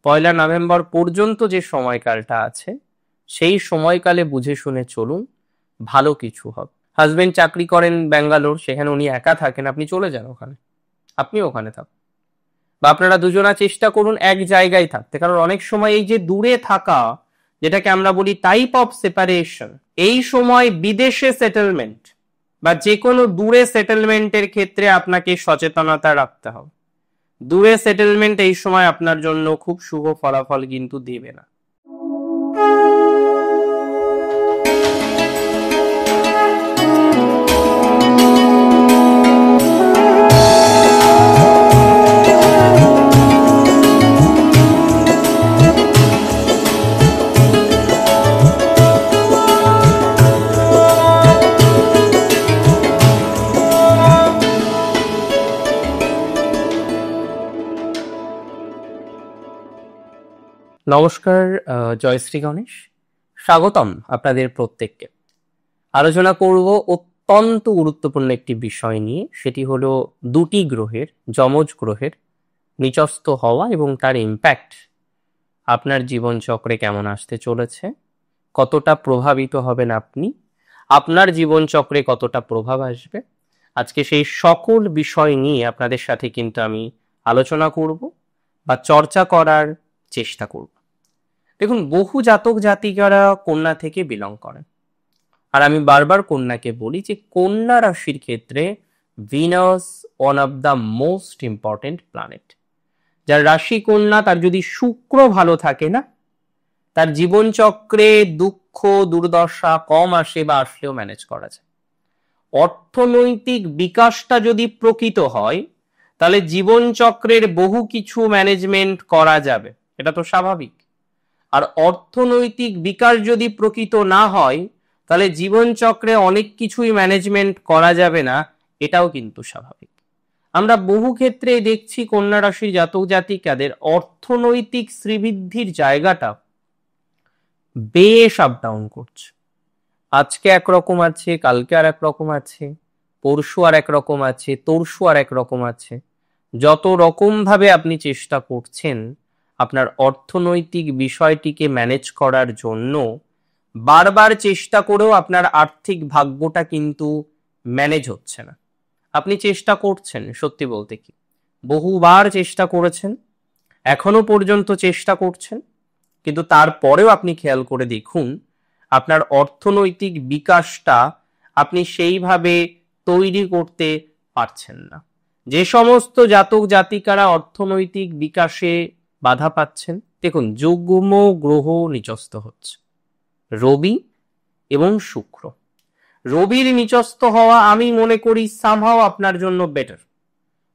1 November পর্যন্ত যে সময়কালটা আছে সেই সময়কালে বুঝে শুনে চলুন, ভালো কিছু হবে। হাজবেন্ড চাকরি করেন ব্যাঙ্গালোর, সেখানে উনি একা থাকেন, আপনি চলে যান ওখানে, আপনি ওখানে থাকুন, বা আপনারা দুজনা চেষ্টা করুন এক জায়গায় থাকতে। কারণ অনেক সময় এই যে দূরে থাকা, যেটাকে আমরা বলি টাইপ অফ সেপারেশন, এই সময় বিদেশে সেটেলমেন্ট বা যে কোনো দূরে সেটেলমেন্টের ক্ষেত্রে আপনাকে সচেতনতা রাখতে হবে। দূরে সেটেলমেন্ট এই সময় আপনার জন্য খুব শুভ ফলাফল কিন্তু দেবে না। নমস্কার, জয়শ্রী গণেশ, স্বাগতম আপনাদের প্রত্যেককে। আলোচনা করব অত্যন্ত গুরুত্বপূর্ণ একটি বিষয় নিয়ে, সেটি হলো দুটি গ্রহের, যমজ গ্রহের নিচস্থ হওয়া এবং তার ইম্প্যাক্ট আপনার জীবনচক্রে কেমন আসতে চলেছে, কতটা প্রভাবিত হবেন আপনি, আপনার জীবনচক্রে কতটা প্রভাব আসবে। আজকে সেই সকল বিষয় নিয়ে আপনাদের সাথে কিন্তু আমি আলোচনা করব বা চর্চা করার চেষ্টা করব। দেখুন, বহু জাতক জাতিকারা কন্যা থেকে বিলং করেন, আর আমি বারবার কন্যাকে বলি যে কন্যা রাশির ক্ষেত্রে Venus one of the most important planet. যার রাশি কন্যা, তার যদি শুক্র ভালো থাকে না, তার জীবনচক্রে দুঃখ দুর্দশা কম আসে বা আসলেও ম্যানেজ করা যায়। অর্থনৈতিক বিকাশটা যদি প্রকৃত হয়, তাহলে জীবনচক্রের বহু কিছু ম্যানেজমেন্ট করা যাবে, এটা তো স্বাভাবিক। আর অর্থনৈতিক বিকাশ যদি প্রকৃত না হয়, তাহলে জীবনচক্রে অনেক কিছুই ম্যানেজমেন্ট করা যাবে না, এটাও কিন্তু স্বাভাবিক। আমরা বহু ক্ষেত্রে দেখছি কন্যা রাশির জাতক জাতিকাদের অর্থনৈতিক শ্রীবৃদ্ধির জায়গাটা বেশ আপ ডাউন করছে। আজকে একরকম আছে, কালকে আর একরকম আছে, পরশু আর একরকম আছে, তরশু আর একরকম আছে। যত রকম ভাবে আপনি চেষ্টা করছেন আপনার অর্থনৈতিক বিষয়টিকে ম্যানেজ করার জন্য, বারবার চেষ্টা করেও আপনার আর্থিক ভাগ্যটা কিন্তু ম্যানেজ হচ্ছে না। আপনি চেষ্টা করছেন, সত্যি বলতে কি বহুবার চেষ্টা করেছেন, এখনো পর্যন্ত চেষ্টা করছেন, কিন্তু তারপরেও আপনি খেয়াল করে দেখুন আপনার অর্থনৈতিক বিকাশটা আপনি সেইভাবে তৈরি করতে পারছেন না। যে সমস্ত জাতক জাতিকারা অর্থনৈতিক বিকাশে বাধা পাচ্ছেন, দেখুন যুগ্ম গ্রহ নিচস্থ হচ্ছে, রবি এবং শুক্র। রবির নিচস্থ হওয়া আমি মনে করি সামহাও আপনার জন্য বেটার,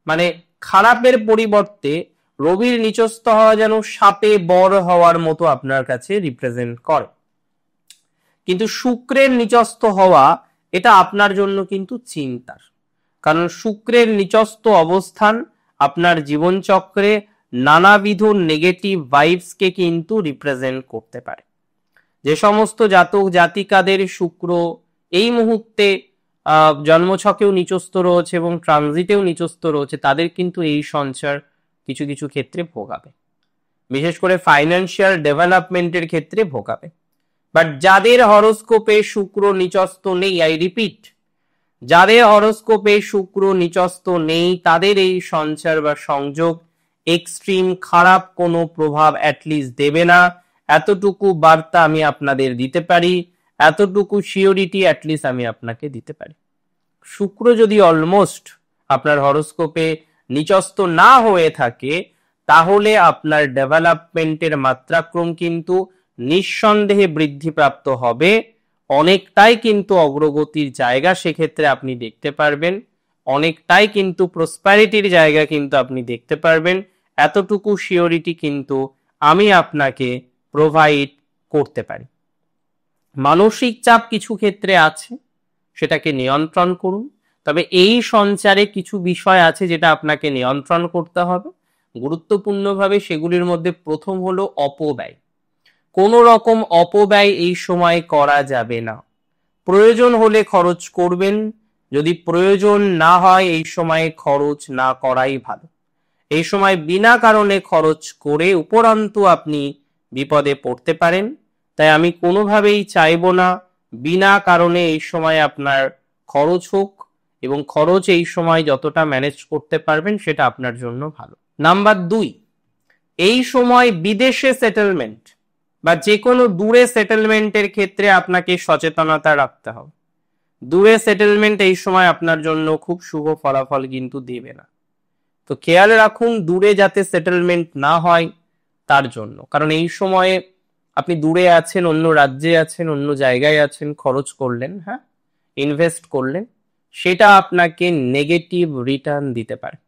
মানে খারাপের পরিবর্তে রবির নিচস্থ হওয়া যেন সাপে বর হওয়ার মতো আপনার কাছে রিপ্রেজেন্ট করে। কিন্তু শুক্রের নিচস্থ হওয়া এটা আপনার জন্য কিন্তু চিন্তার, কারণ শুক্রের নিচস্থ অবস্থান আপনার জীবনচক্রে নানাবিধ নেগেটিভ ভাইবসকে কিন্তু রিপ্রেজেন্ট করতে পারে। যে সমস্ত জাতক জাতিকাদের শুক্র এই মুহূর্তে জন্মছকেও নিচস্থ রয়েছে এবং ট্রানজিটেও নিচস্থ রয়েছে, তাদের কিন্তু এই সঞ্চার কিছু কিছু ক্ষেত্রে ভোগাবে, বিশেষ করে ফাইন্যান্সিয়াল ডেভেলপমেন্টের ক্ষেত্রে ভোগাবে। বাট যাদের হরোস্কোপে শুক্র নিচস্থ নেই, আই রিপিট, যাদের হরোস্কোপে শুক্র নিচস্থ নেই, তাদের এই সঞ্চার বা সংযোগ এক্সট্রিম খারাপ কোনো প্রভাব অ্যাটলিস্ট দেবে না, এতটুকু বার্তা আমি আপনাদের দিতে পারি, এতটুকু সিওরিটি অ্যাটলিস্ট আমি আপনাকে দিতে পারি। শুক্র যদি অলমোস্ট আপনার হরোস্কোপে নিচস্থ না হয়ে থাকে, তাহলে আপনার ডেভেলপমেন্টের মাত্রাক্রম কিন্তু নিঃসন্দেহে বৃদ্ধিপ্রাপ্ত হবে, অনেকটাই কিন্তু অগ্রগতির জায়গা সেক্ষেত্রে আপনি দেখতে পারবেন, অনেকটাই কিন্তু প্রসপ্যারিটির জায়গা কিন্তু আপনি দেখতে পারবেন। এতটুকু সিওরিটি কিন্তু আমি আপনাকে প্রোভাইড করতে পারি। মানসিক চাপ কিছু ক্ষেত্রে আছে, সেটাকে নিয়ন্ত্রণ করুন। তবে এই সঞ্চারে কিছু বিষয় আছে যেটা আপনাকে নিয়ন্ত্রণ করতে হবে গুরুত্বপূর্ণভাবে। সেগুলির মধ্যে প্রথম হলো অপব্যয়। কোনো রকম অপব্যয় এই সময় করা যাবে না। প্রয়োজন হলে খরচ করবেন, যদি প্রয়োজন না হয় এই সময়ে খরচ না করাই ভালো। এই সময় বিনা কারণে খরচ করে উপরন্তু আপনি বিপদে পড়তে পারেন। তাই আমি কোনোভাবেই চাইবো না বিনা কারণে এই সময় আপনার খরচ হোক, এবং খরচ এই সময় যতটা ম্যানেজ করতে পারবেন সেটা আপনার জন্য ভালো। নাম্বার 2, এই সময় বিদেশে সেটেলমেন্ট বা যে কোনো দূরে সেটেলমেন্টের ক্ষেত্রে আপনাকে সচেতনতা রাখতে হবে। দূরে সেটেলমেন্ট এই সময় আপনার জন্য খুব শুভ ফলাফল কিন্তু দেবে না। তো খেয়াল রাখুন দূরে যাতে সেটেলমেন্ট না হয় তার জন্য, কারণ এই সময়ে আপনি দূরে আছেন, অন্য রাজ্যে আছেন, অন্য জায়গায় আছেন, খরচ করলেন, হ্যাঁ, ইনভেস্ট করলেন, সেটা আপনাকে নেগেটিভ রিটার্ন দিতে পারে।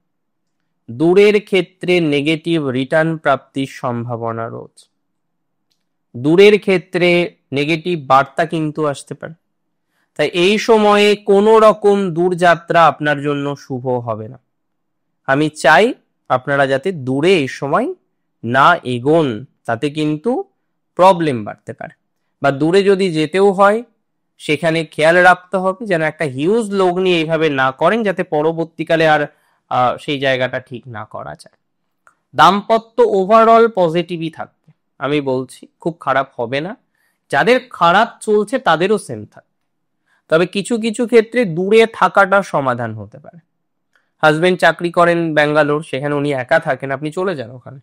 দূরের ক্ষেত্রে নেগেটিভ রিটার্ন প্রাপ্তির সম্ভাবনা রয়েছে। দূরের ক্ষেত্রে নেগেটিভ বার্তা কিন্তু আসতে পারে। তাই এই সময়ে কোনো রকম দূরযাত্রা আপনার জন্য শুভ হবে না। আমি চাই আপনারা যাতে দূরে এই সময় না এগোন, তাতে কিন্তু প্রবলেম বাড়তে পারে। বা দূরে যদি যেতেও হয় সেখানে খেয়াল রাখতে হবে যেন একটা হিউজ লগ্নি এইভাবে না করেন, যাতে পরবর্তীকালে আর সেই জায়গাটা ঠিক না করা যায়। দাম্পত্য ওভারঅল পজিটিভই থাকবে, আমি বলছি খুব খারাপ হবে না। যাদের খারাপ চলছে তাদেরও সেম থাকবে। তবে কিছু কিছু ক্ষেত্রে দূরে থাকাটা সমাধান হতে পারে। হাজবেন্ড চাকরি করেন ব্যাঙ্গালোর, সেখানে উনি একা থাকেন, আপনি চলে যান ওখানে,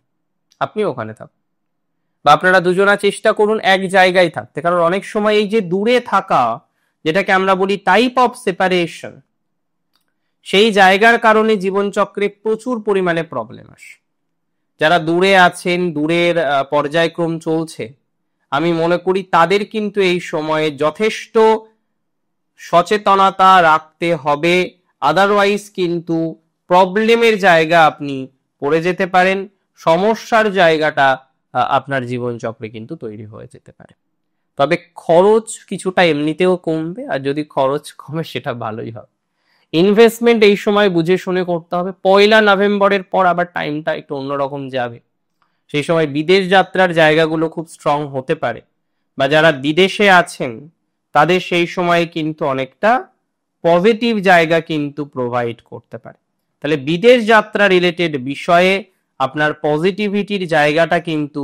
আপনি ওখানে থাকুন। বা আপনারা দুজনা চেষ্টা করুন এক জায়গায় থাকতে, কারণ অনেক সময় এই যে দূরে থাকা, যেটাকে আমরা বলি টাইপ অফ সেপারেশন, সেই জায়গার কারণে জীবনচক্রে প্রচুর পরিমাণে প্রবলেম আসে। যারা দূরে আছেন, দূরের পর্যায়ক্রম চলছে, আমি মনে করি তাদের কিন্তু এই সময়ে যথেষ্ট সচেতনতা রাখতে হবে। আদারওয়াইজ কিন্তু প্রবলেমের জায়গা আপনি পড়ে যেতে পারেন, সমস্যার জায়গাটা আপনার জীবনচক্রে কিন্তু তৈরি হয়ে যেতে পারে। তবে খরচ কিছুটা এমনিতেও কমবে, আর যদি খরচ কমে সেটা ভালোই হবে। ইনভেস্টমেন্ট এই সময় বুঝে শুনে করতে হবে। 1 নভেম্বরের পর আবার টাইমটা একটু অন্যরকম যাবে, সেই সময় বিদেশ যাত্রার জায়গাগুলো খুব স্ট্রং হতে পারে, বা যারা বিদেশে আছেন তাদের সেই সময় কিন্তু অনেকটা পজিটিভ জায়গা কিন্তু প্রোভাইড করতে পারে। তাহলে বিদেশ যাত্রা রিলেটেড বিষয়ে আপনার পজিটিভিটির জায়গাটা কিন্তু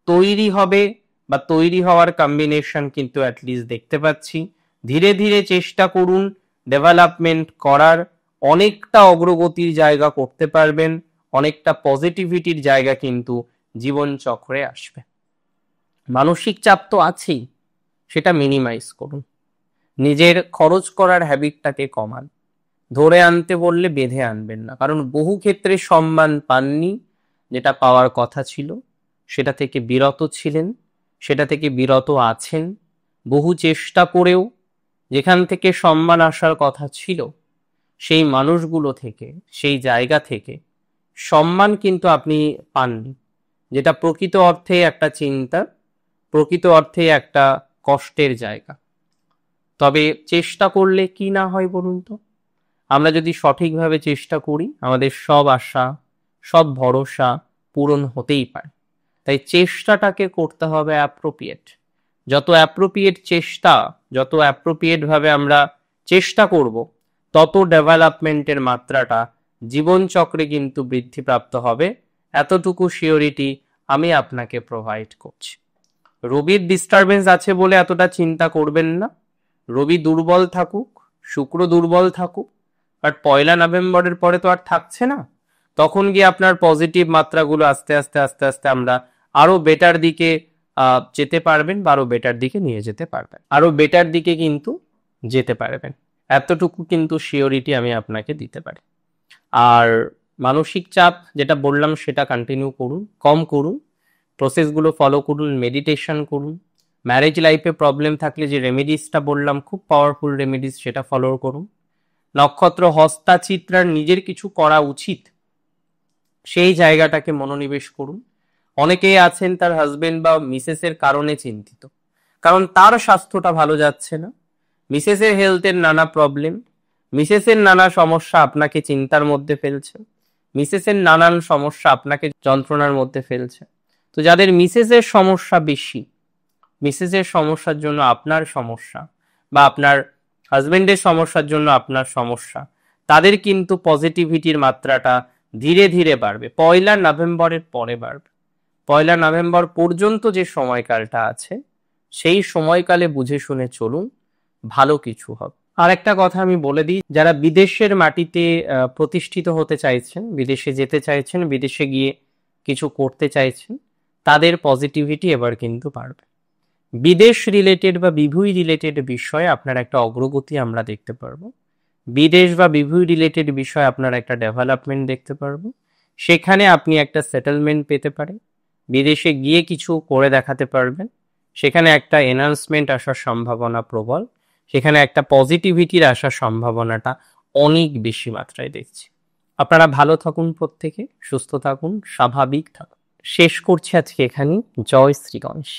তৈরি হবে, বা তৈরি হওয়ার কম্বিনেশন কিন্তু অ্যাটলিস্ট দেখতে পাচ্ছি। ধীরে ধীরে চেষ্টা করুন ডেভেলপমেন্ট করার, অনেকটা অগ্রগতির জায়গা করতে পারবেন, অনেকটা পজিটিভিটির জায়গা কিন্তু জীবন চক্রে আসবে। মানসিক চাপ তো আছেই, সেটা মিনিমাইজ করুন। নিজের খরচ করার হ্যাবিটটাকে কমান। ধরে আনতে বললে বেঁধে আনবেন না, কারণ বহু ক্ষেত্রে সম্মান পাননি, যেটা পাওয়ার কথা ছিল সেটা থেকে বিরত ছিলেন, সেটা থেকে বিরত আছেন। বহু চেষ্টা করেও যেখান থেকে সম্মান আসার কথা ছিল সেই মানুষগুলো থেকে, সেই জায়গা থেকে সম্মান কিন্তু আপনি পাননি, যেটা প্রকৃত অর্থে একটা চিন্তা, প্রকৃত অর্থে একটা কষ্টের জায়গা। তবে চেষ্টা করলে কি না হয় বলুন তো? আমরা যদি সঠিকভাবে চেষ্টা করি, আমাদের সব আশা, সব ভরসা পূরণ হতেই পারে। তাই চেষ্টাটাকে করতে হবে অ্যাপ্রোপ্রিয়েট। যত অ্যাপ্রোপ্রিয়েট চেষ্টা, যত অ্যাপ্রোপ্রিয়েট ভাবে আমরা চেষ্টা করব, তত ডেভেলপমেন্টের মাত্রাটা জীবনচক্রে কিন্তু বৃদ্ধিপ্রাপ্ত হবে। এতটুকু সিওরিটি আমি আপনাকে প্রোভাইড করছি। রবির ডিস্টারবেন্স আছে বলে এতটা চিন্তা করবেন না। রবি দুর্বল থাকুক, শুক্র দুর্বল থাকুক, বাট 1 নভেম্বরের পরে তো আর থাকছে না। তখন গিয়ে আপনার পজিটিভ মাত্রাগুলো আস্তে আস্তে আস্তে আস্তে আমরা আরো বেটার দিকে যেতে পারবেন, বা আরো বেটার দিকে নিয়ে যেতে পারবেন, আরো বেটার দিকে কিন্তু যেতে পারবেন। এতটুকু কিন্তু সিওরিটি আমি আপনাকে দিতে পারি। আর মানসিক চাপ যেটা বললাম সেটা কন্টিনিউ করুন, কম করুন, প্রসেসগুলো ফলো করুন, মেডিটেশন করুন। ম্যারেজ লাইফে প্রবলেম থাকলে যে রেমেডিসটা বললাম, খুব পাওয়ারফুল রেমেডিস, সেটা ফলো করুন। নক্ষত্র হস্তা চিত্রার নিজের কিছু করা উচিত, সেই জায়গাটাকে মনোনিবেশ করুন। অনেকেই আছেন তার হাজবেন্ড বা মিসেসের কারণে চিন্তিত, কারণ তার স্বাস্থ্যটা ভালো যাচ্ছে না, মিসেসের হেলথের নানা প্রবলেম, মিসেসের নানা সমস্যা আপনাকে চিন্তার মধ্যে ফেলছে, মিসেসের নানান সমস্যা আপনাকে যন্ত্রণার মধ্যে ফেলছে। তো যাদের মিসেসের সমস্যা বেশি, মিসেসের সমস্যার জন্য আপনার সমস্যা, বা আপনার হাজবেন্ডের সমস্যার জন্য আপনার সমস্যা, তাদের কিন্তু পজিটিভিটির মাত্রাটা ধীরে ধীরে বাড়বে, 1 নভেম্বরের পরে বাড়বে। 1 নভেম্বর পর্যন্ত যে সময়কালটা আছে সেই সময়কালে বুঝে শুনে চলুন, ভালো কিছু হবে। আর একটা কথা আমি বলে দিই, যারা বিদেশের মাটিতে প্রতিষ্ঠিত হতে চাইছেন, বিদেশে যেতে চাইছেন, বিদেশে গিয়ে কিছু করতে চাইছেন, তাদের পজিটিভিটি এবার কিন্তু বাড়বে। বিদেশ রিলেটেড বা বিভুই রিলেটেড বিষয়ে আপনার একটা অগ্রগতি আমরা দেখতে পারবো। বিদেশ বা বিভুই রিলেটেড বিষয়ে আপনার একটা ডেভেলপমেন্ট দেখতে পারবো। সেখানে আপনি একটা সেটেলমেন্ট পেতে পারেন, বিদেশে গিয়ে কিছু করে দেখাতে পারবেন, সেখানে একটা এনহান্সমেন্ট আসার সম্ভাবনা প্রবল, সেখানে একটা পজিটিভিটির আসার সম্ভাবনাটা অনেক বেশি মাত্রায় দেখছি। আপনারা ভালো থাকুন, প্রত্যেকে সুস্থ থাকুন, স্বাভাবিক থাকুন। শেষ করছি আজকে এখানেই। জয় শ্রী গণেশ।